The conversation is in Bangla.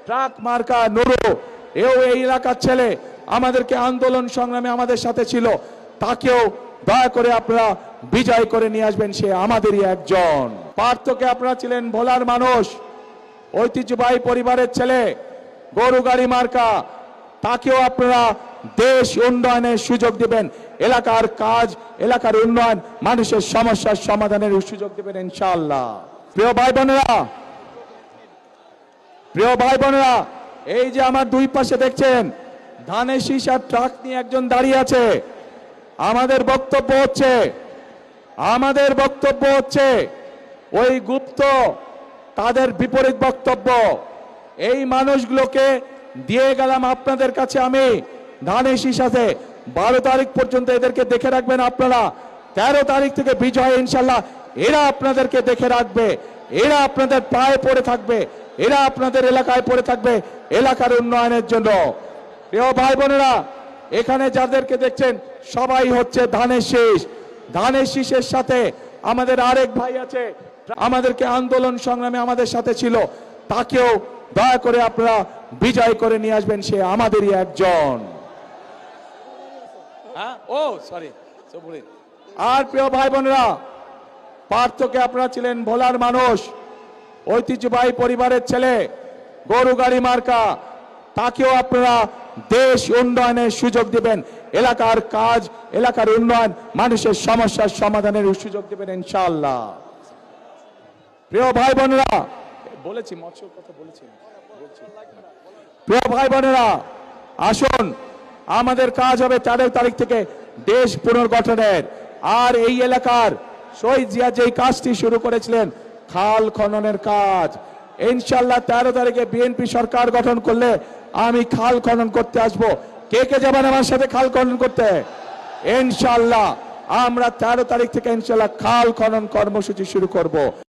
ট্রাক মার্কা নুরু, এও এই এলাকার ছেলে, আমাদেরকে আন্দোলন সংগ্রামে আমাদের সাথে ছিল, তাকেও দয়া করে আপনারা বিজয় করে নিয়ে আসবেন, সে আমাদেরই একজন। পার্থকে আপনারা ছিলেন ভোলার মানুষ, ঐতিহ্যবাহী পরিবারের ছেলে, গরু গাড়ি মার্কা, তাকেও আপনারা দেশ উন্নয়নের সুযোগ দিবেন, এলাকার কাজ, এলাকার উন্নয়ন, মানুষের সমস্যার সমাধানের সুযোগ দিবেন ইনশাআল্লাহ। প্রিয় ভাই বোনেরা, এই যে আমার দুই পাশে দেখছেন ধানের শীষ আর ট্রাক নিয়ে একজন দাঁড়িয়ে আছে। আমাদের বক্তব্য হচ্ছে ওই গুপ্ত, তাদের বিপরীত বক্তব্য। এই মানুষগুলোকে দিয়ে গেলাম আপনাদের কাছে আমি ধানের শীষ আছে, 12 তারিখ পর্যন্ত এদেরকে দেখে রাখবেন আপনারা। 13 তারিখ থেকে বিজয় ইনশাল্লাহ এরা আপনাদেরকে দেখে রাখবে, এরা আপনাদের পায়ে পড়ে থাকবে, এরা আপনাদের এলাকায় পড়ে থাকবে এলাকার উন্নয়নের জন্য। প্রিয় ভাই বোনেরা, এখানে যাদেরকে দেখছেন সবাই হচ্ছে ধানের শীষ। ধানের শীষের সাথে আমাদের আরেক ভাই আছে, আমাদেরকে আন্দোলন সংগ্রামে আমাদের সাথে ছিল, তাকেও দয়া করে আপনারা বিজয় করে নিয়ে আসবেন, সে আমাদেরই একজন। আর প্রিয় ভাই বোনেরা, পার্থকে আপনারা ছিলেন ভোলার মানুষ, ঐতিহ্যবাহী পরিবারের ছেলে, গরু গাড়ি মার্কা, তাকেও আপনারা দেশ উন্নয়নের সুযোগ দিবেন, এলাকার কাজ, এলাকার উন্নয়ন, মানুষের সমস্যার সমাধানের সুযোগ দিবেন ইনশাআল্লাহ। প্রিয় ভাই বোনেরা, বলেছি মৎস্যর কথা বলেছি। প্রিয় ভাই বোনেরা, আসুন, আমাদের কাজ হবে 13 তারিখ থেকে দেশ পুনর্গঠনের। আর এই এলাকার শহীদ জিয়া যেই কাজটি শুরু করেছিলেন, খাল খননের কাজ, ইনশাআল্লাহ 13 তারিখে বিএনপি সরকার গঠন করলে আমি খাল খনন করতে আসব। কে কে যাবেন আমার সাথে খাল খনন করতে? ইনশাআল্লাহ আমরা 13 তারিখ থেকে ইনশাআল্লাহ খাল খনন কর্মসূচি শুরু করব।